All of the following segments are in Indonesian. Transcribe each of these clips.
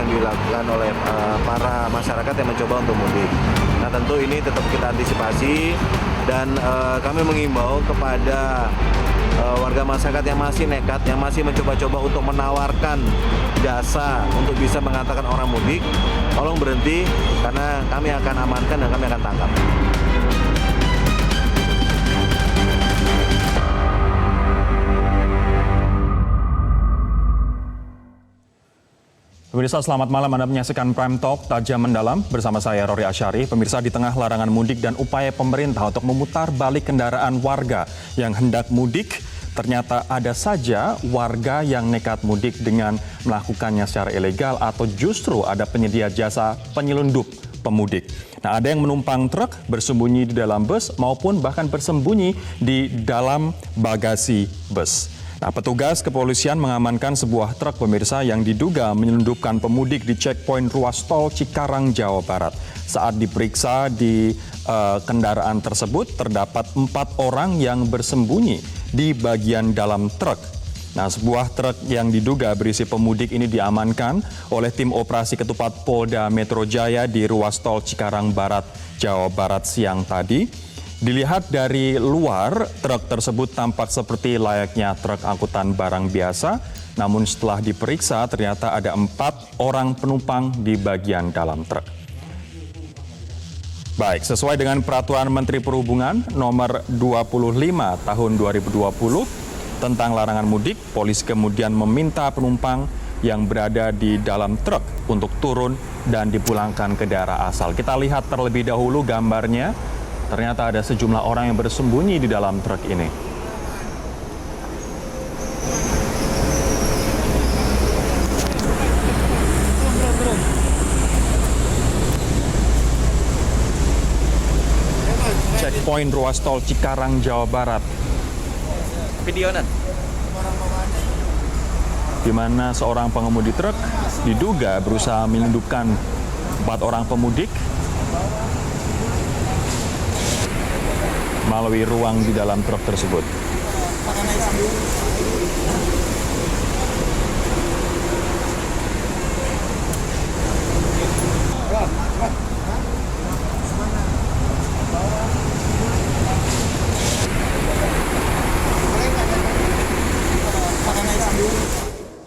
yang dilakukan oleh para masyarakat yang mencoba untuk mudik. Nah, tentu ini tetap kita antisipasi dan kami mengimbau kepada warga masyarakat yang masih nekat, yang masih mencoba-coba untuk menawarkan jasa untuk bisa mengantarkan orang mudik, tolong berhenti karena kami akan amankan dan kami akan tangkap. Pemirsa, selamat malam. Anda menyaksikan Prime Talk Tajam Mendalam bersama saya Rory Asyari. Pemirsa, di tengah larangan mudik dan upaya pemerintah untuk memutar balik kendaraan warga yang hendak mudik, ternyata ada saja warga yang nekat mudik dengan melakukannya secara ilegal atau justru ada penyedia jasa penyelundup pemudik. Nah, ada yang menumpang truk, bersembunyi di dalam bus maupun bahkan bersembunyi di dalam bagasi bus. Nah, petugas kepolisian mengamankan sebuah truk pemirsa yang diduga menyelundupkan pemudik di checkpoint ruas tol Cikarang, Jawa Barat. Saat diperiksa di kendaraan tersebut terdapat 4 orang yang bersembunyi di bagian dalam truk. Nah, sebuah truk yang diduga berisi pemudik ini diamankan oleh tim operasi ketupat Polda Metro Jaya di ruas tol Cikarang Barat, Jawa Barat siang tadi. Dilihat dari luar, truk tersebut tampak seperti layaknya truk angkutan barang biasa. Namun setelah diperiksa, ternyata ada 4 orang penumpang di bagian dalam truk. Baik, sesuai dengan Peraturan Menteri Perhubungan nomor 25 tahun 2020 tentang larangan mudik, polisi kemudian meminta penumpang yang berada di dalam truk untuk turun dan dipulangkan ke daerah asal. Kita lihat terlebih dahulu gambarnya. Ternyata ada sejumlah orang yang bersembunyi di dalam truk ini. Checkpoint ruas tol Cikarang, Jawa Barat. Videonan. Di mana seorang pengemudi truk diduga berusaha menyelundupkan 4 orang pemudik melalui ruang di dalam truk tersebut.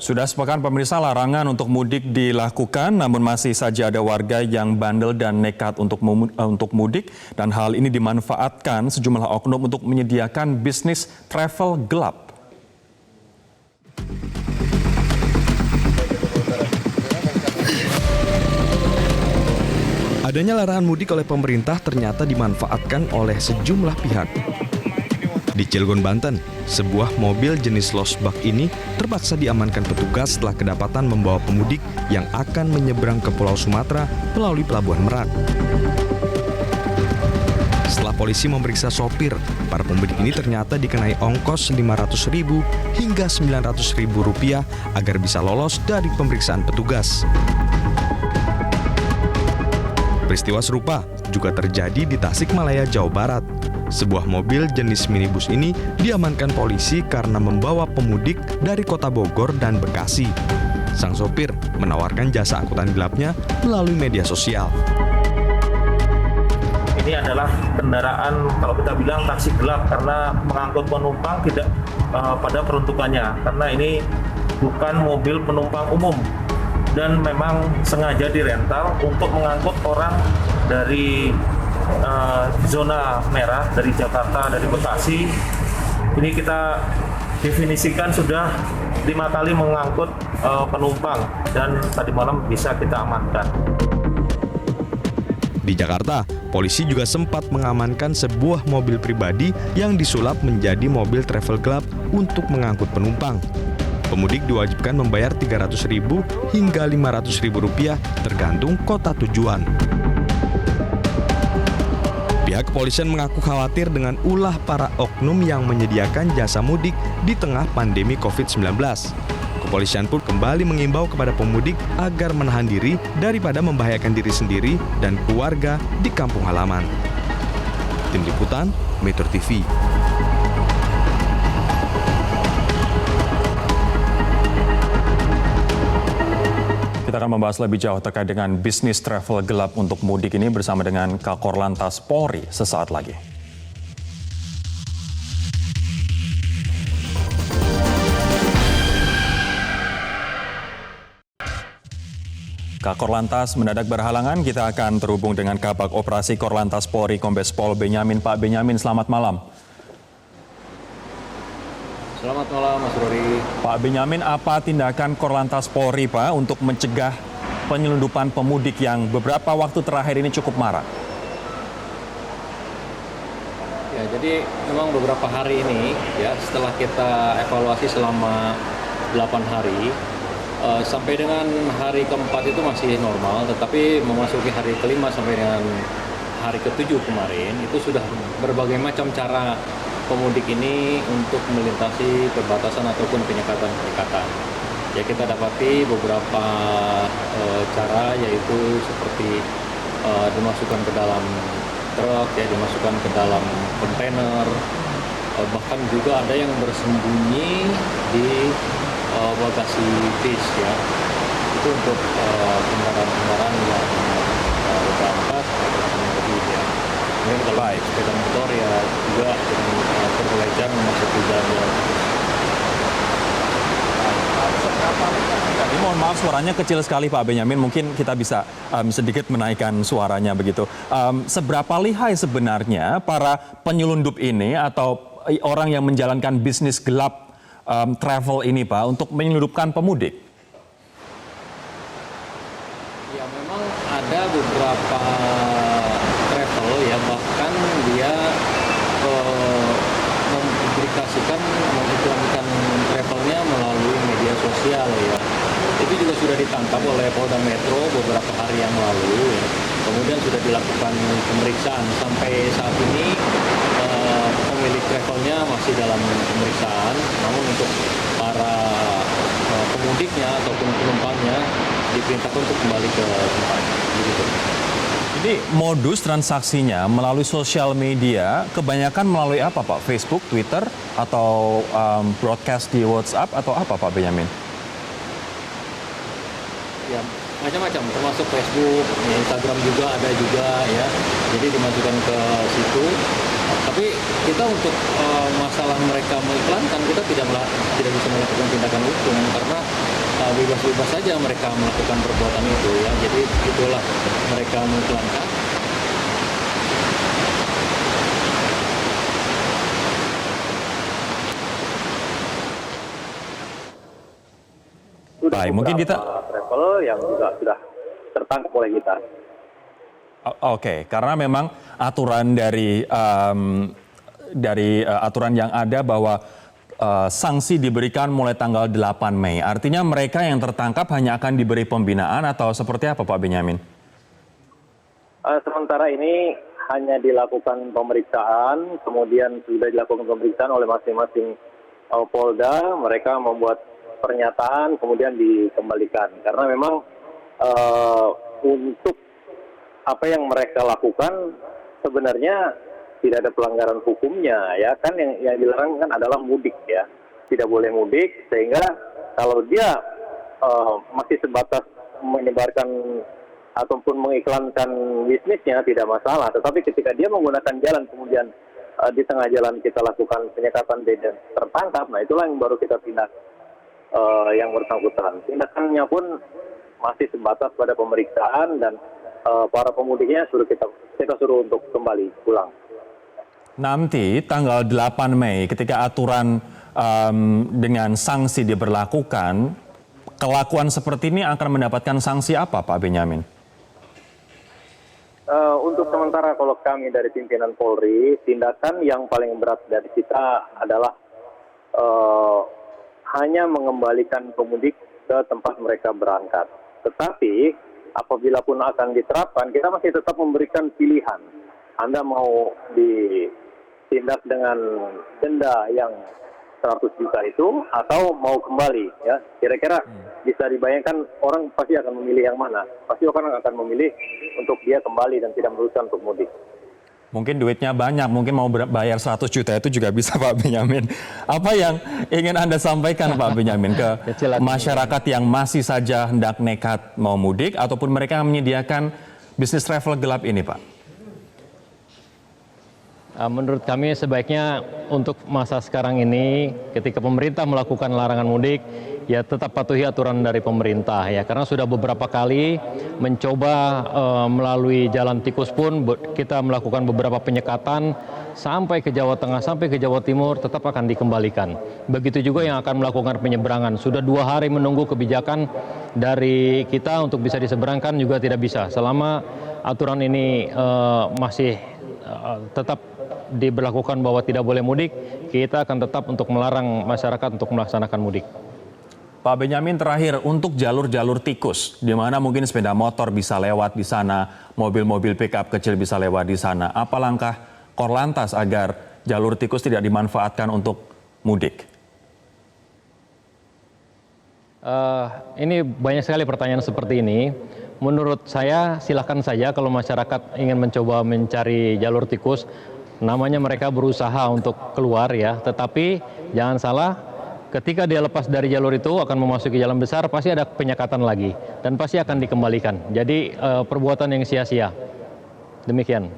Sudah sepekan pemirsa larangan untuk mudik dilakukan, namun masih saja ada warga yang bandel dan nekat untuk mudik, dan hal ini dimanfaatkan sejumlah oknum untuk menyediakan bisnis travel gelap. Adanya larangan mudik oleh pemerintah ternyata dimanfaatkan oleh sejumlah pihak. Di Cilegon, Banten, sebuah mobil jenis losbak ini terpaksa diamankan petugas setelah kedapatan membawa pemudik yang akan menyeberang ke Pulau Sumatera melalui Pelabuhan Merak. Setelah polisi memeriksa sopir, para pemudik ini ternyata dikenai ongkos Rp500.000 hingga Rp900.000 agar bisa lolos dari pemeriksaan petugas. Peristiwa serupa juga terjadi di Tasikmalaya, Jawa Barat. Sebuah mobil jenis minibus ini diamankan polisi karena membawa pemudik dari kota Bogor dan Bekasi. Sang sopir menawarkan jasa angkutan gelapnya melalui media sosial. Ini adalah kendaraan, kalau kita bilang taksi gelap, karena mengangkut penumpang tidak pada peruntukannya. Karena ini bukan mobil penumpang umum dan memang sengaja dirental untuk mengangkut orang dari zona merah, dari Jakarta, dari Bekasi. Ini kita definisikan sudah 5 kali mengangkut penumpang dan tadi malam bisa kita amankan. Di Jakarta, polisi juga sempat mengamankan sebuah mobil pribadi yang disulap menjadi mobil travel gelap untuk mengangkut penumpang. Pemudik diwajibkan membayar Rp300.000 hingga Rp500.000 tergantung kota tujuan. Pihak kepolisian mengaku khawatir dengan ulah para oknum yang menyediakan jasa mudik di tengah pandemi COVID-19. Kepolisian pun kembali mengimbau kepada pemudik agar menahan diri daripada membahayakan diri sendiri dan keluarga di kampung halaman. Tim Liputan, Metro TV. Kita Kita akan membahas lebih jauh terkait dengan bisnis travel gelap untuk mudik ini bersama dengan Kakor Lantas Polri sesaat lagi. Kakor Lantas mendadak berhalangan, kita akan terhubung dengan Kabag Operasi Korlantas Polri Kombes Pol Benyamin. Pak Benyamin, selamat malam. Selamat malam Mas Rory. Pak Benyamin, apa tindakan Korlantas Polri Pak untuk mencegah penyelundupan pemudik yang beberapa waktu terakhir ini cukup marak? Ya, jadi memang beberapa hari ini ya setelah kita evaluasi selama 8 hari sampai dengan hari keempat itu masih normal, tetapi memasuki hari kelima sampai dengan hari ketujuh kemarin itu sudah berbagai macam cara pemudik ini untuk melintasi perbatasan ataupun penyekatan-penyekatan. Ya, kita dapati beberapa cara, yaitu seperti dimasukkan ke dalam truk, ya dimasukkan ke dalam kontainer, bahkan juga ada yang bersembunyi di bagasi bis, ya. Itu untuk kendaraan-kendaraan yang berangkat atau lebih, ya. Kemudian kalau sepeda motor ya juga dengan berbelajar memasuki jalan. Tadi mohon maaf suaranya kecil sekali Pak Benyamin, mungkin kita bisa sedikit menaikkan suaranya begitu. Seberapa lihai sebenarnya para penyelundup ini atau orang yang menjalankan bisnis gelap travel ini Pak untuk menyelundupkan pemudik? Ya, memang ada beberapa travel ya, bahkan dia mempublikasikan, mengiklankan travelnya melalui media sosial, ya. Itu juga sudah ditangkap oleh Polda Metro beberapa hari yang lalu, ya. Kemudian sudah dilakukan pemeriksaan. Sampai saat ini pemilik travelnya masih dalam pemeriksaan, namun untuk para pemudiknya ataupun penumpangnya diperintahkan untuk kembali ke tempat. Begitu. Jadi modus transaksinya melalui sosial media kebanyakan melalui apa Pak? Facebook, Twitter, atau broadcast di WhatsApp atau apa Pak Benyamin? Ya, macam-macam, termasuk Facebook, ya, Instagram juga ada juga, ya. Jadi dimasukkan ke situ. Tapi kita untuk masalah mereka mengiklankan, kita tidak bisa melakukan tindakan hukum karena bebas-bebas saja mereka melakukan perbuatan itu, ya. Jadi itulah mereka mengiklankan. Baik, mungkin kita travel yang juga sudah tertangkap oleh kita. Oke, karena memang aturan dari aturan yang ada bahwa sanksi diberikan mulai tanggal 8 Mei. Artinya mereka yang tertangkap hanya akan diberi pembinaan atau seperti apa Pak Benyamin? Sementara ini hanya dilakukan pemeriksaan, kemudian sudah dilakukan pemeriksaan oleh masing-masing Polda, mereka membuat pernyataan kemudian dikembalikan. Karena memang untuk apa yang mereka lakukan sebenarnya tidak ada pelanggaran hukumnya, ya kan. Yang dilarang kan adalah mudik, ya, tidak boleh mudik, sehingga kalau dia masih sebatas menyebarkan ataupun mengiklankan bisnisnya tidak masalah, tetapi ketika dia menggunakan jalan kemudian di tengah jalan kita lakukan penyekatan dan tertangkap, nah itulah yang baru kita tindak yang bersangkutan. Tindakannya pun masih sebatas pada pemeriksaan dan para pemudiknya kita suruh untuk kembali pulang. Nanti tanggal 8 Mei ketika aturan dengan sanksi diberlakukan, kelakuan seperti ini akan mendapatkan sanksi apa Pak Benyamin? Untuk sementara kalau kami dari pimpinan Polri, tindakan yang paling berat dari kita adalah hanya mengembalikan pemudik ke tempat mereka berangkat. Tetapi apabila pun akan diterapkan, kita masih tetap memberikan pilihan. Anda mau ditindak dengan denda yang 100 juta itu atau mau kembali, ya. Kira-kira bisa dibayangkan orang pasti akan memilih yang mana? Pasti orang akan memilih untuk dia kembali dan tidak meneruskan untuk mudik. Mungkin duitnya banyak, mungkin mau bayar 100 juta itu juga bisa Pak Benyamin. Apa yang ingin Anda sampaikan Pak Benyamin ke masyarakat yang masih saja hendak nekat mau mudik ataupun mereka yang menyediakan bisnis travel gelap ini Pak? Menurut kami sebaiknya untuk masa sekarang ini ketika pemerintah melakukan larangan mudik ya tetap patuhi aturan dari pemerintah ya, karena sudah beberapa kali mencoba melalui jalan tikus pun kita melakukan beberapa penyekatan sampai ke Jawa Tengah, sampai ke Jawa Timur tetap akan dikembalikan. Begitu juga yang akan melakukan penyeberangan, sudah 2 hari menunggu kebijakan dari kita untuk bisa diseberangkan juga tidak bisa selama aturan ini masih tetap diberlakukan bahwa tidak boleh mudik, kita akan tetap untuk melarang masyarakat untuk melaksanakan mudik. Pak Benyamin, terakhir untuk jalur-jalur tikus, di mana mungkin sepeda motor bisa lewat di sana, mobil-mobil pickup kecil bisa lewat di sana. Apa langkah Korlantas agar jalur tikus tidak dimanfaatkan untuk mudik? Ini banyak sekali pertanyaan seperti ini. Menurut saya silakan saja kalau masyarakat ingin mencoba mencari jalur tikus, namanya mereka berusaha untuk keluar ya, tetapi jangan salah, ketika dia lepas dari jalur itu akan memasuki jalan besar, pasti ada penyekatan lagi dan pasti akan dikembalikan. Jadi perbuatan yang sia-sia. Demikian.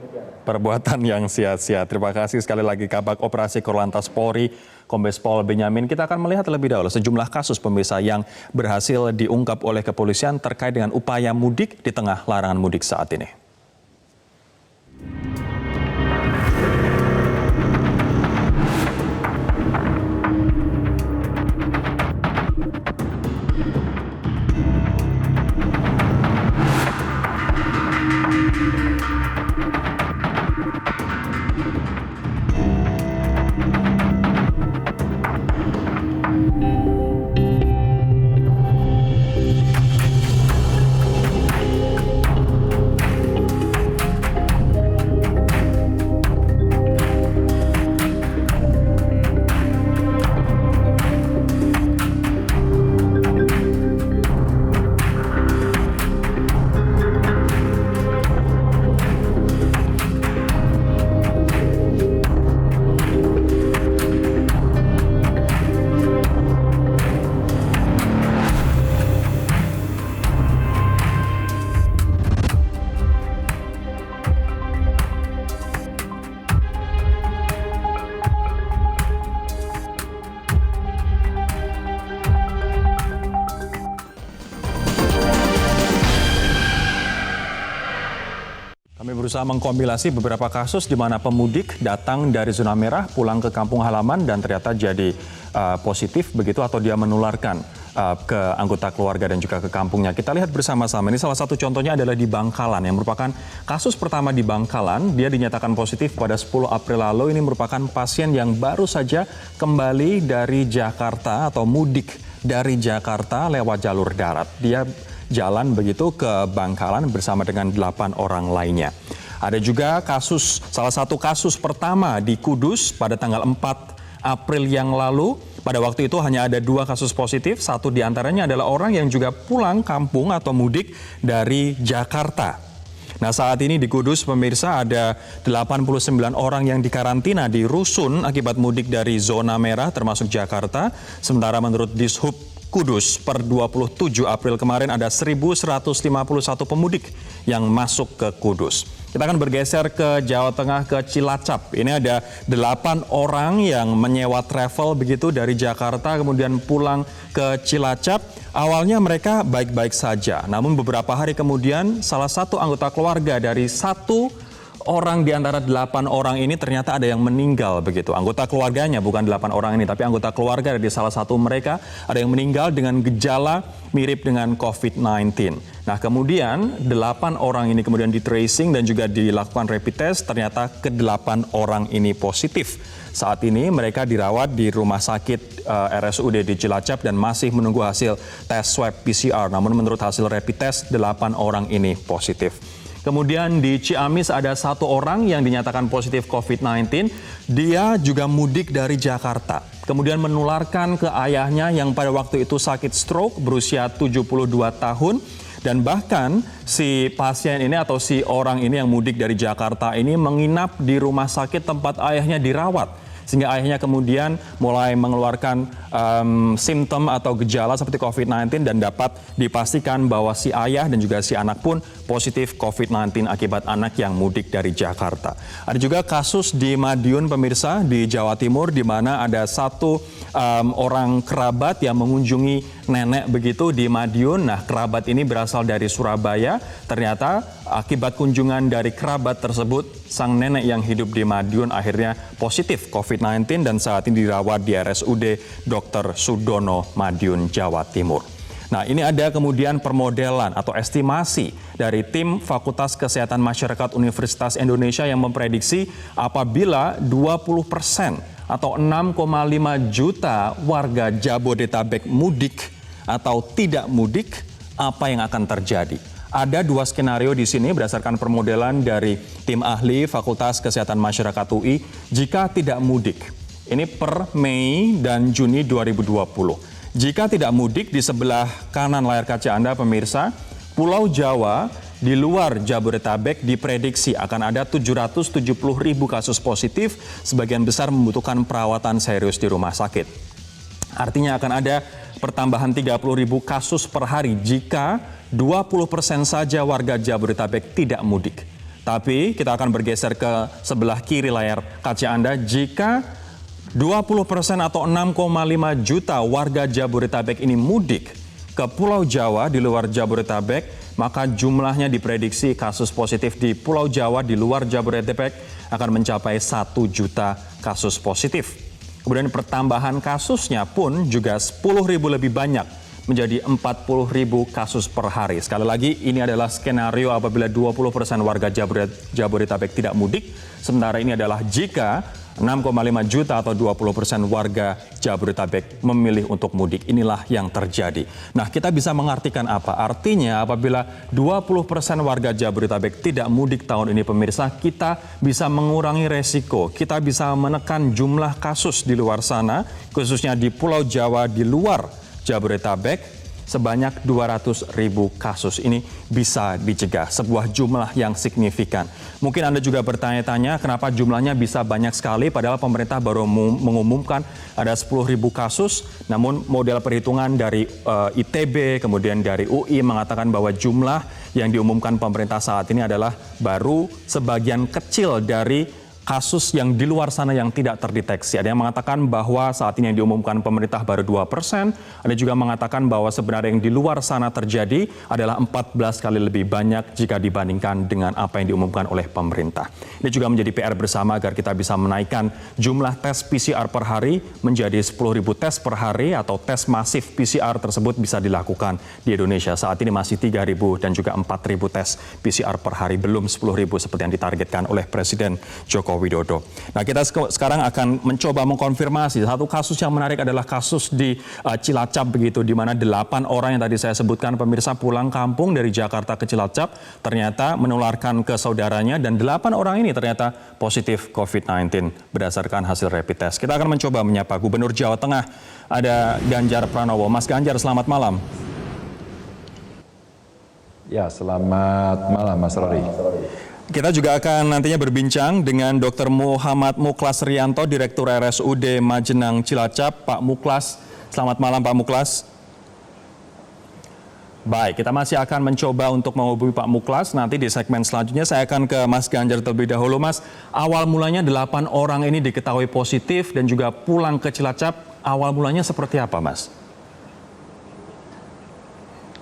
Perbuatan yang sia-sia. Terima kasih sekali lagi Kabag Operasi Korlantas Polri, Kombes Pol Benyamin. Kita akan melihat lebih dahulu sejumlah kasus pemirsa yang berhasil diungkap oleh kepolisian terkait dengan upaya mudik di tengah larangan mudik saat ini. Kami berusaha mengkompilasi beberapa kasus di mana pemudik datang dari zona merah pulang ke kampung halaman dan ternyata jadi positif begitu atau dia menularkan ke anggota keluarga dan juga ke kampungnya. Kita lihat bersama-sama. Ini salah satu contohnya adalah di Bangkalan yang merupakan kasus pertama di Bangkalan. Dia dinyatakan positif pada 10 April lalu. Ini merupakan pasien yang baru saja kembali dari Jakarta atau mudik dari Jakarta lewat jalur darat. Dia jalan begitu ke Bangkalan bersama dengan 8 orang lainnya. Ada juga kasus, salah satu kasus pertama di Kudus pada tanggal 4 April yang lalu. Pada waktu itu hanya ada 2 kasus positif, satu diantaranya adalah orang yang juga pulang kampung atau mudik dari Jakarta. Nah saat ini di Kudus pemirsa ada 89 orang yang dikarantina di rusun akibat mudik dari zona merah termasuk Jakarta. Sementara menurut Dishub Kudus per 27 April kemarin ada 1.151 pemudik yang masuk ke Kudus. Kita akan bergeser ke Jawa Tengah ke Cilacap. Ini ada 8 orang yang menyewa travel begitu dari Jakarta kemudian pulang ke Cilacap. Awalnya mereka baik-baik saja. Namun beberapa hari kemudian salah satu anggota keluarga dari satu orang di antara 8 orang ini ternyata ada yang meninggal begitu. Anggota keluarganya bukan 8 orang ini, tapi anggota keluarga dari salah satu mereka ada yang meninggal dengan gejala mirip dengan COVID-19. Nah kemudian 8 orang ini kemudian di tracing dan juga dilakukan rapid test, ternyata ke-8 orang ini positif. Saat ini mereka dirawat di rumah sakit RSUD di Cilacap dan masih menunggu hasil tes swab PCR. Namun menurut hasil rapid test 8 orang ini positif. Kemudian di Ciamis ada 1 orang yang dinyatakan positif COVID-19. Dia juga mudik dari Jakarta. Kemudian menularkan ke ayahnya yang pada waktu itu sakit stroke berusia 72 tahun. Dan bahkan si pasien ini atau si orang ini yang mudik dari Jakarta ini menginap di rumah sakit tempat ayahnya dirawat. Sehingga ayahnya kemudian mulai mengeluarkan simptom atau gejala seperti COVID-19 dan dapat dipastikan bahwa si ayah dan juga si anak pun positif COVID-19 akibat anak yang mudik dari Jakarta. Ada juga kasus di Madiun pemirsa di Jawa Timur di mana ada satu orang kerabat yang mengunjungi nenek begitu di Madiun. Nah, kerabat ini berasal dari Surabaya. Ternyata akibat kunjungan dari kerabat tersebut, sang nenek yang hidup di Madiun akhirnya positif COVID-19 dan saat ini dirawat di RSUD Dr. Sudono Madiun, Jawa Timur. Nah, ini ada kemudian permodelan atau estimasi dari tim Fakultas Kesehatan Masyarakat Universitas Indonesia yang memprediksi apabila 20% atau 6,5 juta warga Jabodetabek mudik atau tidak mudik, apa yang akan terjadi? Ada dua skenario di sini berdasarkan permodelan dari tim ahli Fakultas Kesehatan Masyarakat UI jika tidak mudik. Ini per Mei dan Juni 2020. Jika tidak mudik, di sebelah kanan layar kaca Anda pemirsa, Pulau Jawa di luar Jabodetabek diprediksi akan ada 770.000 kasus positif, sebagian besar membutuhkan perawatan serius di rumah sakit. Artinya akan ada pertambahan 30.000 kasus per hari jika 20% saja warga Jabodetabek tidak mudik. Tapi kita akan bergeser ke sebelah kiri layar kaca Anda. Jika 20% atau 6,5 juta warga Jabodetabek ini mudik ke Pulau Jawa di luar Jabodetabek, maka jumlahnya diprediksi kasus positif di Pulau Jawa di luar Jabodetabek akan mencapai 1 juta kasus positif. Kemudian pertambahan kasusnya pun juga 10.000 lebih banyak, menjadi 40.000 kasus per hari. Sekali lagi, ini adalah skenario apabila 20% warga Jabodetabek tidak mudik. Sementara ini adalah jika 6,5 juta atau 20% warga Jabodetabek memilih untuk mudik. Inilah yang terjadi. Nah, kita bisa mengartikan apa? Artinya apabila 20% warga Jabodetabek tidak mudik tahun ini pemirsa, kita bisa mengurangi resiko. Kita bisa menekan jumlah kasus di luar sana, khususnya di Pulau Jawa di luar Jabodetabek. Sebanyak 200.000 kasus ini bisa dicegah, sebuah jumlah yang signifikan. Mungkin Anda juga bertanya-tanya kenapa jumlahnya bisa banyak sekali padahal pemerintah baru mengumumkan ada 10.000 kasus, namun model perhitungan dari ITB kemudian dari UI mengatakan bahwa jumlah yang diumumkan pemerintah saat ini adalah baru sebagian kecil dari kasus yang di luar sana yang tidak terdeteksi. Ada yang mengatakan bahwa saat ini yang diumumkan pemerintah baru 2%. Ada juga mengatakan bahwa sebenarnya yang di luar sana terjadi adalah 14 kali lebih banyak jika dibandingkan dengan apa yang diumumkan oleh pemerintah. Ini juga menjadi PR bersama agar kita bisa menaikkan jumlah tes PCR per hari menjadi 10.000 tes per hari atau tes masif PCR tersebut bisa dilakukan di Indonesia. Saat ini masih 3.000 dan juga 4.000 tes PCR per hari, belum 10.000 seperti yang ditargetkan oleh Presiden Joko Widodo. Nah, kita sekarang akan mencoba mengkonfirmasi. Satu kasus yang menarik adalah kasus di Cilacap begitu, di mana 8 orang yang tadi saya sebutkan pemirsa pulang kampung dari Jakarta ke Cilacap ternyata menularkan ke saudaranya dan 8 orang ini ternyata positif COVID-19 berdasarkan hasil rapid test. Kita akan mencoba menyapa Gubernur Jawa Tengah, ada Ganjar Pranowo. Mas Ganjar, selamat malam. Ya, selamat malam Mas Rory. Kita juga akan nantinya berbincang dengan Dr. Muhammad Muklas Rianto, Direktur RSUD Majenang Cilacap. Pak Muklas, selamat malam Pak Muklas. Baik, kita masih akan mencoba untuk menghubungi Pak Muklas. Nanti di segmen selanjutnya saya akan ke Mas Ganjar terlebih dahulu. Mas, awal mulanya 8 orang ini diketahui positif dan juga pulang ke Cilacap. Awal mulanya seperti apa, Mas?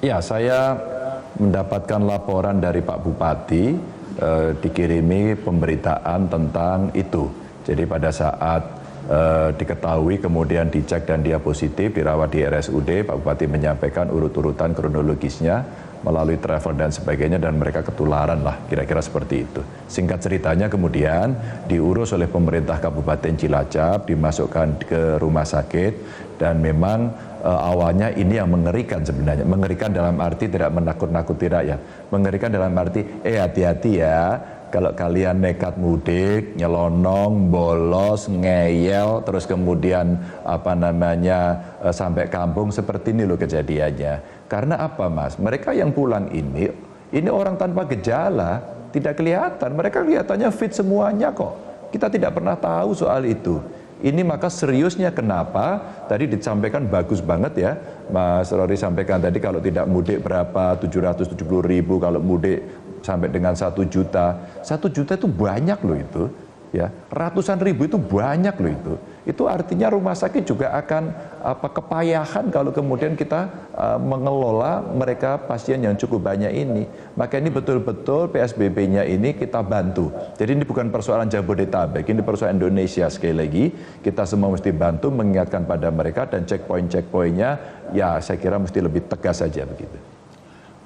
Ya, saya mendapatkan laporan dari Pak Bupati, dikirimi pemberitaan tentang itu. Jadi pada saat diketahui kemudian dicek dan dia positif dirawat di RSUD, Pak Bupati menyampaikan urut-urutan kronologisnya melalui travel dan sebagainya dan mereka ketularan lah, kira-kira seperti itu. Singkat ceritanya kemudian diurus oleh pemerintah Kabupaten Cilacap, dimasukkan ke rumah sakit dan memang awalnya ini yang mengerikan sebenarnya. Mengerikan dalam arti tidak menakut-nakuti rakyat. Mengerikan dalam arti, hati-hati ya, kalau kalian nekat mudik, nyelonong, bolos, ngeyel, terus kemudian sampai kampung seperti ini loh kejadiannya. Karena apa Mas? Mereka yang pulang ini orang tanpa gejala, tidak kelihatan. Mereka kelihatannya fit semuanya kok. Kita tidak pernah tahu soal itu. Ini maka seriusnya kenapa, tadi disampaikan bagus banget ya, Mas Rory sampaikan tadi kalau tidak mudik berapa, 770.000, kalau mudik sampai dengan 1 juta. 1 juta itu banyak loh itu. Ya, ratusan ribu itu banyak loh itu. Itu artinya rumah sakit juga akan kepayahan kalau kemudian kita mengelola mereka pasien yang cukup banyak ini. Maka ini betul-betul PSBB-nya ini kita bantu. Jadi ini bukan persoalan Jabodetabek, ini persoalan Indonesia sekali lagi. Kita semua mesti bantu mengingatkan pada mereka dan checkpoint-checkpointnya ya saya kira mesti lebih tegas saja begitu.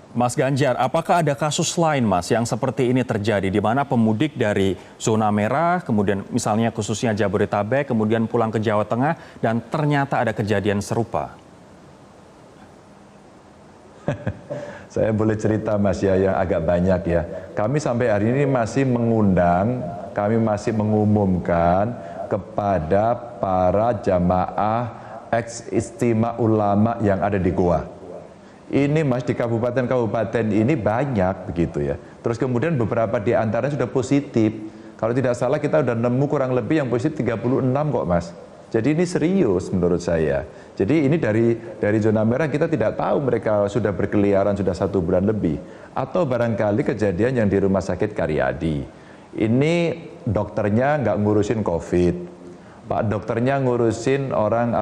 Mas Ganjar, apakah ada kasus lain Mas yang seperti ini terjadi di mana pemudik dari zona merah, kemudian misalnya khususnya Jabodetabek, kemudian pulang ke Jawa Tengah dan ternyata ada kejadian serupa? Saya boleh cerita Mas ya yang agak banyak ya. Kami sampai hari ini masih mengundang, kami masih mengumumkan kepada para jamaah ex-istimewa ulama yang ada di Goa. Ini Mas di kabupaten-kabupaten ini banyak begitu ya. Terus kemudian beberapa di antaranya sudah positif. Kalau tidak salah kita sudah nemu kurang lebih yang positif 36 kok Mas. Jadi ini serius menurut saya. Jadi ini dari zona merah kita tidak tahu mereka sudah berkeliaran sudah 1 bulan lebih. Atau barangkali kejadian yang di Rumah Sakit Karyadi. Ini dokternya nggak ngurusin COVID. Pak dokternya ngurusin orang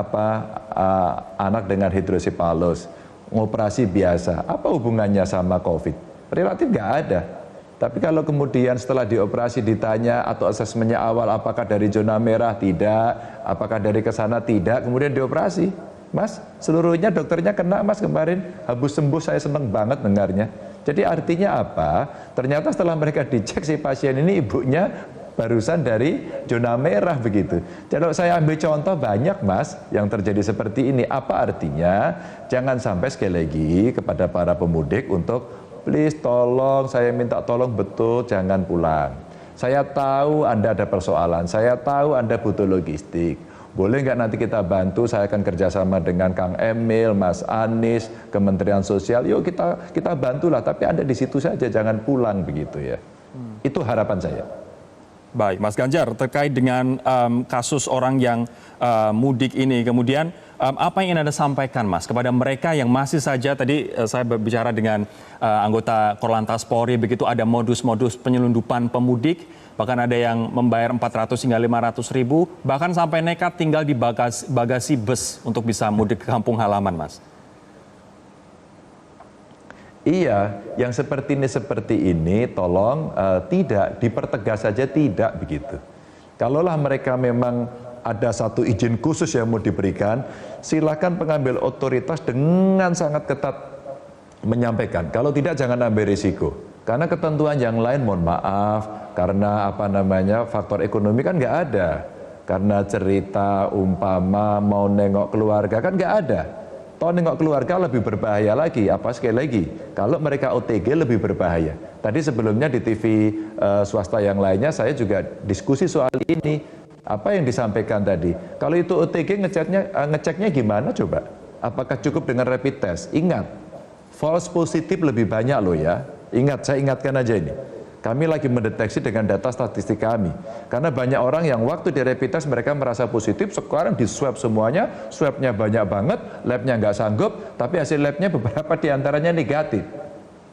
anak dengan hidrosipalus. Ngoperasi biasa, apa hubungannya sama COVID? Relatif nggak ada. Tapi kalau kemudian setelah dioperasi ditanya atau asesmennya awal apakah dari zona merah? Tidak. Apakah dari kesana? Tidak. Kemudian dioperasi. Mas, seluruhnya dokternya kena Mas kemarin. Habis sembuh saya senang banget dengarnya. Jadi artinya apa? Ternyata setelah mereka dicek si pasien ini ibunya barusan dari zona merah begitu. Kalau saya ambil contoh banyak Mas yang terjadi seperti ini. Apa artinya? Jangan sampai sekali lagi kepada para pemudik untuk please tolong, saya minta tolong betul jangan pulang. Saya tahu Anda ada persoalan, saya tahu Anda butuh logistik. Boleh nggak nanti kita bantu, saya akan kerjasama dengan Kang Emil, Mas Anies, Kementerian Sosial, yuk kita bantulah, tapi Anda di situ saja, jangan pulang begitu ya. Itu harapan saya. Baik, Mas Ganjar, terkait dengan kasus orang yang mudik ini, kemudian apa yang ingin Anda sampaikan, Mas, kepada mereka yang masih saja, tadi saya berbicara dengan anggota Korlantas Polri, begitu ada modus-modus penyelundupan pemudik, bahkan ada yang membayar 400 hingga 500 ribu, bahkan sampai nekat tinggal di bagasi bus untuk bisa mudik ke kampung halaman, Mas. Iya, yang seperti ini tolong tidak dipertegas saja tidak begitu. Kalaulah mereka memang ada satu izin khusus yang mau diberikan, silakan pengambil otoritas dengan sangat ketat menyampaikan. Kalau tidak jangan ambil risiko. Karena ketentuan yang lain mohon maaf, karena faktor ekonomi kan nggak ada. Karena cerita umpama mau nengok keluarga kan nggak ada. Toh nengok keluarga lebih berbahaya lagi, sekali lagi, kalau mereka OTG lebih berbahaya. Tadi sebelumnya di TV swasta yang lainnya saya juga diskusi soal ini. Apa yang disampaikan tadi? Kalau itu OTG ngeceknya gimana coba? Apakah cukup dengan rapid test? Ingat, false positif lebih banyak loh ya. Ingat, saya ingatkan aja ini. Kami lagi mendeteksi dengan data statistik kami. Karena banyak orang yang waktu di rapid test mereka merasa positif, sekarang di swab semuanya, swabnya banyak banget, labnya nggak sanggup, tapi hasil labnya beberapa diantaranya negatif.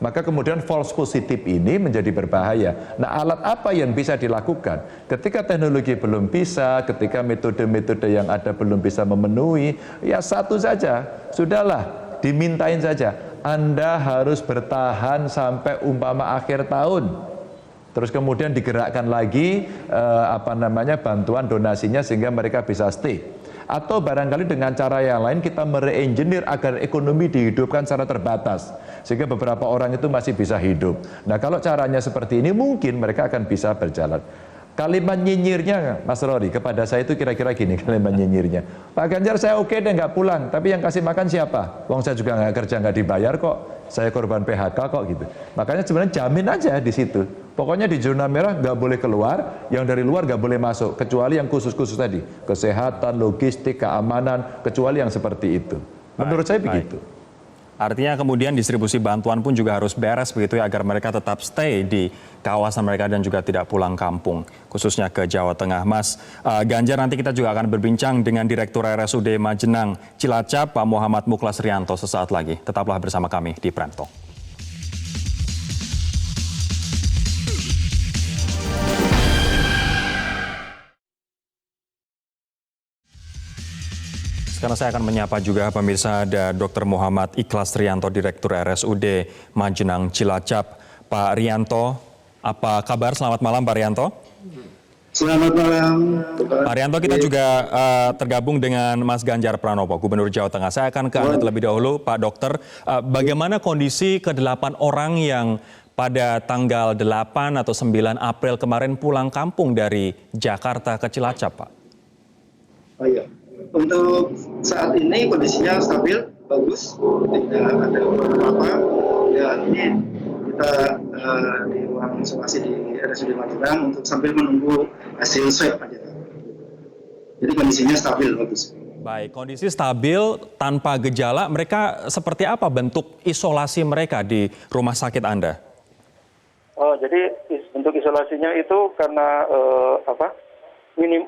Maka kemudian false positif ini menjadi berbahaya. Nah, alat apa yang bisa dilakukan? Ketika teknologi belum bisa, ketika metode-metode yang ada belum bisa memenuhi, ya satu saja, sudahlah, dimintain saja. Anda harus bertahan sampai umpama akhir tahun. Terus kemudian digerakkan lagi bantuan donasinya sehingga mereka bisa stay. Atau barangkali dengan cara yang lain kita mere-engineer agar ekonomi dihidupkan secara terbatas. Sehingga beberapa orang itu masih bisa hidup. Nah kalau caranya seperti ini mungkin mereka akan bisa berjalan. Kalimat nyinyirnya Mas Rory kepada saya itu kira-kira gini kalimat nyinyirnya. Pak Ganjar saya oke deh nggak pulang, tapi yang kasih makan siapa? Wong saya juga nggak kerja nggak dibayar kok. Saya korban PHK kok gitu. Makanya sebenarnya jamin aja di situ. Pokoknya di zona merah nggak boleh keluar, yang dari luar nggak boleh masuk, kecuali yang khusus-khusus tadi, kesehatan, logistik, keamanan, kecuali yang seperti itu. Menurut saya begitu. Artinya kemudian distribusi bantuan pun juga harus beres begitu ya agar mereka tetap stay di kawasan mereka dan juga tidak pulang kampung, khususnya ke Jawa Tengah. Mas Ganjar, nanti kita juga akan berbincang dengan Direktur RSUD Majenang Cilacap, Pak Muhammad Muklas Rianto sesaat lagi. Tetaplah bersama kami di Prime Talk. Sekarang saya akan menyapa juga pemirsa, ada Dr. Muhammad Ikhlas Rianto, Direktur RSUD Majenang Cilacap. Pak Rianto, apa kabar? Selamat malam Pak Rianto. Selamat malam. Pak Rianto, kita juga tergabung dengan Mas Ganjar Pranowo, Gubernur Jawa Tengah. Saya akan ke Anda terlebih dahulu, Pak Dokter. Bagaimana kondisi ke-8 orang yang pada tanggal 8 atau 9 April kemarin pulang kampung dari Jakarta ke Cilacap, Pak? Oh iya. Untuk saat ini kondisinya stabil, bagus, tidak ada apa-apa. Ya, ini kita di ruang isolasi di RSUD Magelang untuk sambil menunggu hasil swab aja. Jadi kondisinya stabil, bagus. Baik, kondisi stabil tanpa gejala. Mereka seperti apa bentuk isolasi mereka di rumah sakit Anda? Oh, jadi bentuk isolasinya itu karena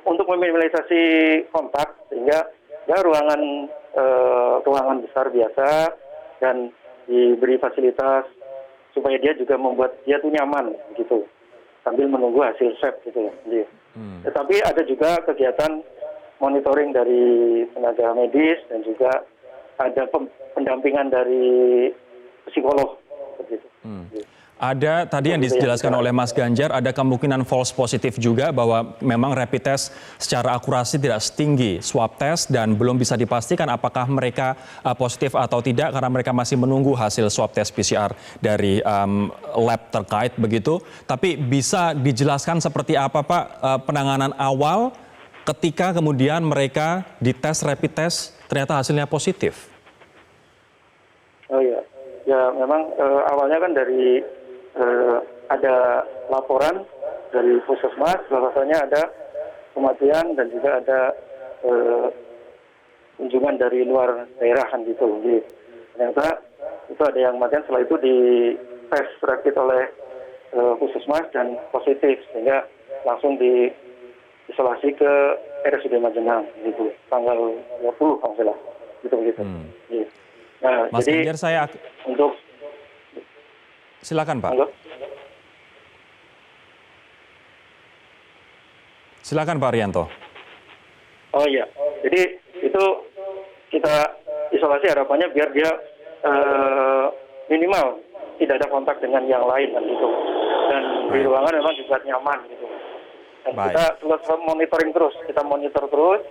untuk meminimalisasi kontak, sehingga ya ruangan besar biasa dan diberi fasilitas supaya dia juga membuat dia tuh nyaman gitu sambil menunggu hasil swab gitu ya. Tetapi ada juga kegiatan monitoring dari tenaga medis dan juga ada pendampingan dari psikolog begitu. Ada tadi yang dijelaskan oleh Mas Ganjar, ada kemungkinan false positif juga bahwa memang rapid test secara akurasi tidak setinggi swab test dan belum bisa dipastikan apakah mereka positif atau tidak karena mereka masih menunggu hasil swab test PCR dari lab terkait begitu. Tapi bisa dijelaskan seperti apa Pak penanganan awal ketika kemudian mereka dites rapid test ternyata hasilnya positif? Oh iya, ya memang awalnya kan dari ada laporan dari Puskesmas bahwasanya ada kematian dan juga ada kunjungan dari luar daerah kan gitu. Jadi, ternyata itu ada yang kematian, setelah itu di tes rapid oleh Puskesmas dan positif sehingga langsung diisolasi ke RSUD Majenang gitu tanggal 20 kalau salah gitu. Nah, Mas jadi Ganjar, saya untuk silakan Pak. halo? Silakan Pak Rianto. Oh iya, jadi itu kita isolasi harapannya biar dia minimal tidak ada kontak dengan yang lain kan gitu. Dan di ruangan memang juga nyaman gitu. Dan kita terus monitoring terus, kita monitor terus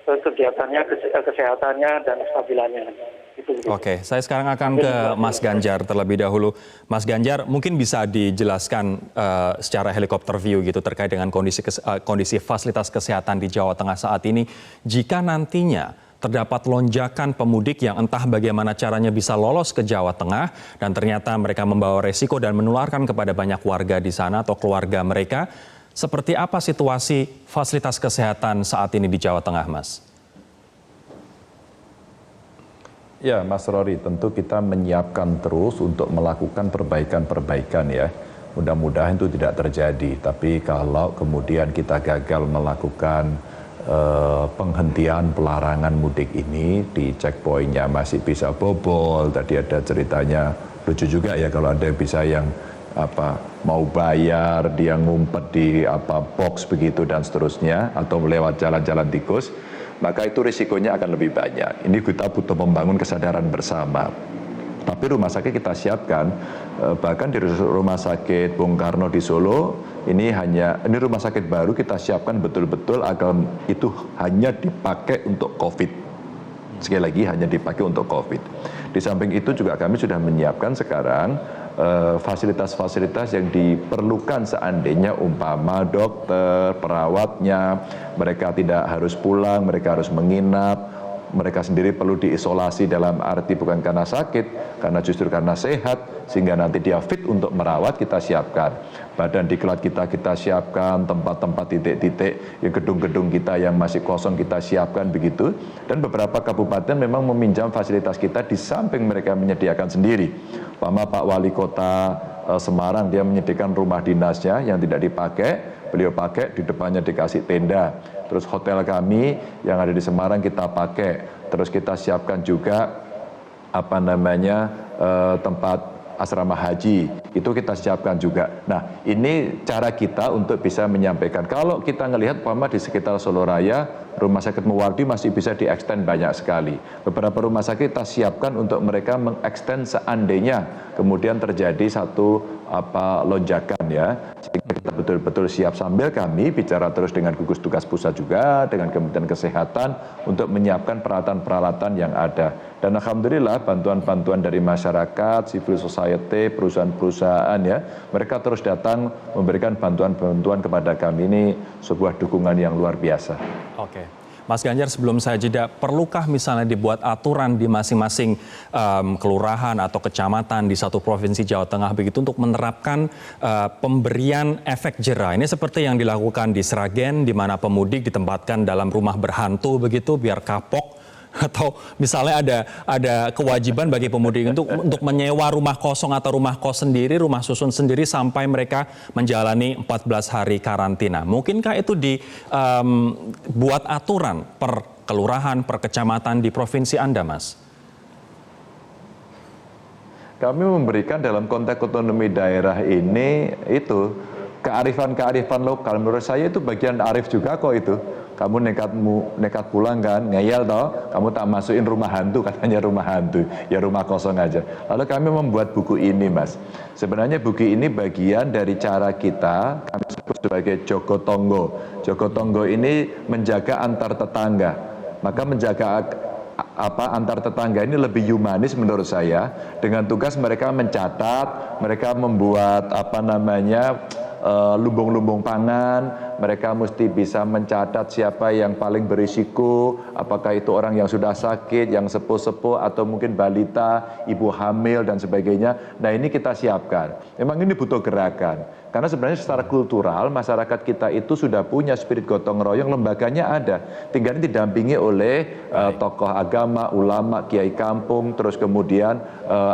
kegiatannya, kesehatannya dan kestabilannya. Gitu. Oke, saya sekarang akan ke Mas Ganjar terlebih dahulu. Mas Ganjar, mungkin bisa dijelaskan secara helikopter view gitu terkait dengan kondisi fasilitas kesehatan di Jawa Tengah saat ini. Jika nantinya terdapat lonjakan pemudik yang entah bagaimana caranya bisa lolos ke Jawa Tengah dan ternyata mereka membawa resiko dan menularkan kepada banyak warga di sana atau keluarga mereka, seperti apa situasi fasilitas kesehatan saat ini di Jawa Tengah, Mas? Ya, Mas Rory, tentu kita menyiapkan terus untuk melakukan perbaikan-perbaikan ya. Mudah-mudahan itu tidak terjadi. Tapi kalau kemudian kita gagal melakukan penghentian pelarangan mudik ini di checkpointnya masih bisa bobol. Tadi ada ceritanya lucu juga ya kalau ada bisa yang mau bayar dia ngumpet di box begitu dan seterusnya atau lewat jalan-jalan tikus. Maka itu risikonya akan lebih banyak. Ini kita butuh membangun kesadaran bersama. Tapi rumah sakit kita siapkan, bahkan di rumah sakit Bung Karno di Solo, ini rumah sakit baru kita siapkan betul-betul agar itu hanya dipakai untuk COVID. Sekali lagi hanya dipakai untuk COVID. Di samping itu juga kami sudah menyiapkan sekarang fasilitas-fasilitas yang diperlukan seandainya umpama dokter, perawatnya, mereka tidak harus pulang, mereka harus menginap, mereka sendiri perlu diisolasi dalam arti bukan karena sakit, karena justru karena sehat, sehingga nanti dia fit untuk merawat, kita siapkan. Badan diklat kita siapkan, tempat-tempat titik-titik, gedung-gedung kita yang masih kosong kita siapkan begitu. Dan beberapa kabupaten memang meminjam fasilitas kita di samping mereka menyediakan sendiri. Pak Wali Kota Semarang, dia menyediakan rumah dinasnya yang tidak dipakai, beliau pakai, di depannya dikasih tenda. Terus hotel kami yang ada di Semarang kita pakai. Terus kita siapkan juga tempat asrama haji, itu kita siapkan juga. Nah, ini cara kita untuk bisa menyampaikan. Kalau kita ngelihat di sekitar Solo Raya, Rumah Sakit Muwardi masih bisa diekstend banyak sekali. Beberapa rumah sakit kita siapkan untuk mereka mengekstend seandainya kemudian terjadi satu lonjakan ya. Sehingga kita betul-betul siap, sambil kami bicara terus dengan gugus tugas pusat juga, dengan Kementerian Kesehatan untuk menyiapkan peralatan-peralatan yang ada. Dan alhamdulillah bantuan-bantuan dari masyarakat, civil society, perusahaan-perusahaan ya, mereka terus datang memberikan bantuan-bantuan kepada kami. Ini sebuah dukungan yang luar biasa. Oke. Mas Ganjar, sebelum saya jeda, perlukah misalnya dibuat aturan di masing-masing kelurahan atau kecamatan di satu provinsi Jawa Tengah begitu untuk menerapkan pemberian efek jera? Ini seperti yang dilakukan di Sragen, di mana pemudik ditempatkan dalam rumah berhantu begitu biar kapok. Atau misalnya ada kewajiban bagi pemudik untuk menyewa rumah kosong atau rumah kos sendiri, rumah susun sendiri sampai mereka menjalani 14 hari karantina. Mungkinkah itu dibuat aturan per kelurahan, per kecamatan di provinsi Anda, Mas? Kami memberikan dalam konteks otonomi daerah ini itu kearifan-kearifan lokal. Menurut saya itu bagian arif juga kok itu. Kamu nekat pulang kan, ngeyel toh, kamu tak masukin rumah hantu, katanya rumah hantu, ya rumah kosong aja. Lalu kami membuat buku ini, Mas. Sebenarnya buku ini bagian dari cara kita, kami sebut sebagai Joko Tonggo. Joko Tonggo ini menjaga antar tetangga. Maka menjaga antar tetangga ini lebih humanis menurut saya, dengan tugas mereka mencatat, mereka membuat lumbung-lumbung pangan, mereka mesti bisa mencatat siapa yang paling berisiko, apakah itu orang yang sudah sakit, yang sepuh-sepuh, atau mungkin balita, ibu hamil, dan sebagainya. Nah, ini kita siapkan. Memang ini butuh gerakan. Karena sebenarnya secara kultural, masyarakat kita itu sudah punya spirit gotong royong, lembaganya ada. Tinggal ini didampingi oleh tokoh agama, ulama, kiai kampung, terus kemudian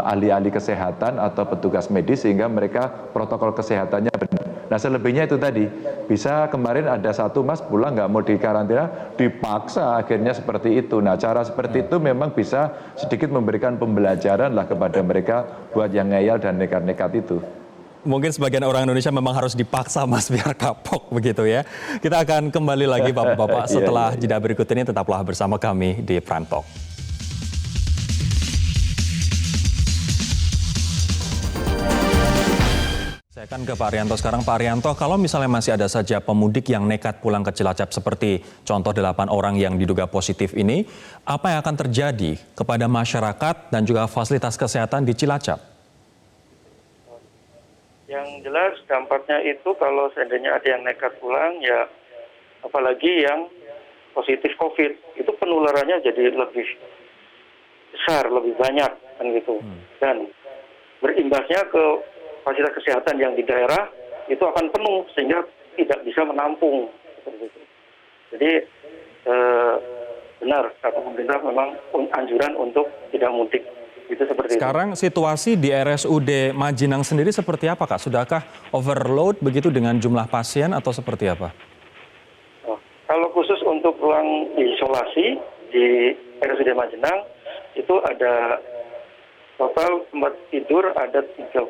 ahli-ahli kesehatan atau petugas medis, sehingga mereka protokol kesehatannya benar. Nah, selebihnya itu tadi, bisa kemarin ada satu mas pulang nggak mau dikarantina, dipaksa akhirnya seperti itu. Nah, cara seperti itu memang bisa sedikit memberikan pembelajaran lah kepada mereka buat yang ngeyel dan nekat-nekat itu. Mungkin sebagian orang Indonesia memang harus dipaksa, Mas, biar kapok begitu ya. Kita akan kembali lagi Bapak-Bapak setelah jeda berikut ini, tetaplah bersama kami di Prime Talk. Saya akan ke Pak Arianto sekarang. Pak Arianto, kalau misalnya masih ada saja pemudik yang nekat pulang ke Cilacap seperti contoh 8 orang yang diduga positif ini, apa yang akan terjadi kepada masyarakat dan juga fasilitas kesehatan di Cilacap? Yang jelas dampaknya itu kalau seandainya ada yang nekat pulang, ya apalagi yang positif COVID, itu penularannya jadi lebih besar, lebih banyak kan gitu. Dan berimbasnya ke fasilitas kesehatan yang di daerah itu akan penuh sehingga tidak bisa menampung. Jadi benar kata pemerintah memang anjuran untuk tidak mudik. Itu seperti sekarang itu. Situasi di RSUD Majinang sendiri seperti apa, Kak? Sudahkah overload begitu dengan jumlah pasien atau seperti apa? Kalau khusus untuk ruang isolasi di RSUD Majinang itu ada total tempat tidur ada 39.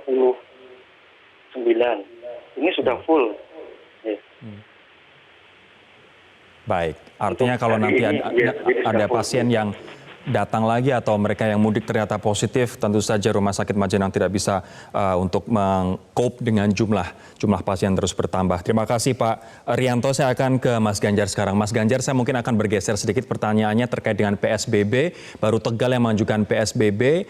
Ini sudah full. Baik, artinya kalau nanti ada pasien yang datang lagi atau mereka yang mudik ternyata positif, tentu saja Rumah Sakit Majinang tidak bisa untuk meng-cope dengan jumlah pasien terus bertambah. Terima kasih Pak Rianto. Saya akan ke Mas Ganjar sekarang. Mas Ganjar, saya mungkin akan bergeser sedikit pertanyaannya terkait dengan PSBB. Baru Tegal yang mengajukan PSBB,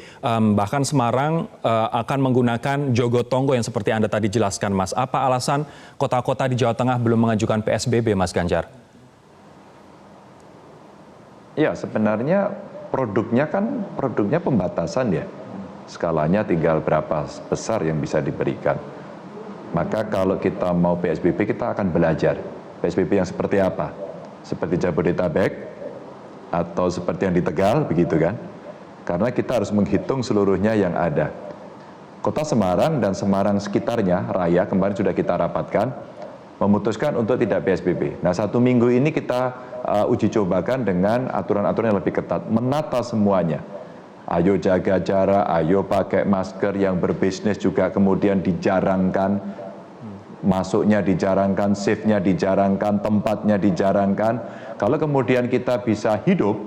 bahkan Semarang akan menggunakan Joko Tonggo yang seperti Anda tadi jelaskan, Mas. Apa alasan kota-kota di Jawa Tengah belum mengajukan PSBB, Mas Ganjar? Ya, sebenarnya produknya pembatasan ya. Skalanya tinggal berapa besar yang bisa diberikan. Maka kalau kita mau PSBB, kita akan belajar. PSBB yang seperti apa? Seperti Jabodetabek atau seperti yang di Tegal, begitu kan? Karena kita harus menghitung seluruhnya yang ada. Kota Semarang dan Semarang sekitarnya, Raya, kemarin sudah kita rapatkan, memutuskan untuk tidak PSBB. Nah, 1 minggu ini kita uji cobakan dengan aturan-aturan yang lebih ketat, menata semuanya. Ayo jaga jarak, ayo pakai masker, yang berbisnis juga kemudian dijarangkan, masuknya dijarangkan, shift-nya dijarangkan, tempatnya dijarangkan. Kalau kemudian kita bisa hidup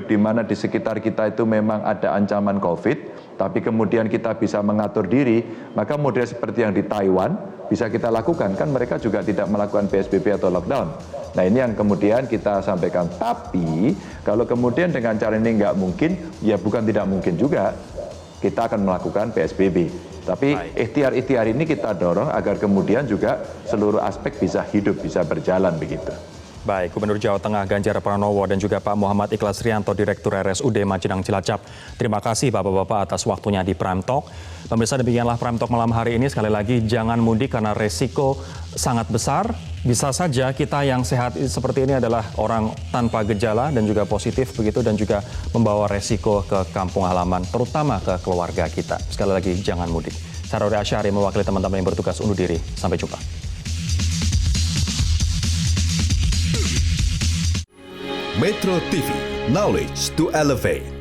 di mana di sekitar kita itu memang ada ancaman COVID, tapi kemudian kita bisa mengatur diri, maka model seperti yang di Taiwan bisa kita lakukan. Kan mereka juga tidak melakukan PSBB atau lockdown. Nah, ini yang kemudian kita sampaikan. Tapi kalau kemudian dengan cara ini nggak mungkin, ya bukan tidak mungkin juga, kita akan melakukan PSBB. Tapi ikhtiar-ikhtiar ini kita dorong agar kemudian juga seluruh aspek bisa hidup, bisa berjalan begitu. Baik, Gubernur Jawa Tengah Ganjar Pranowo dan juga Pak Muhammad Ikhlas Rianto, Direktur RSUD Majenang Cilacap. Terima kasih Bapak-Bapak atas waktunya di Prime Talk. Pemirsa, demikianlah Prime Talk malam hari ini. Sekali lagi, jangan mudik karena resiko sangat besar. Bisa saja kita yang sehat seperti ini adalah orang tanpa gejala dan juga positif begitu, dan juga membawa resiko ke kampung halaman, terutama ke keluarga kita. Sekali lagi, jangan mudik. Saya Rory Asyari mewakili teman-teman yang bertugas undur diri. Sampai jumpa. Metro TV, knowledge to elevate.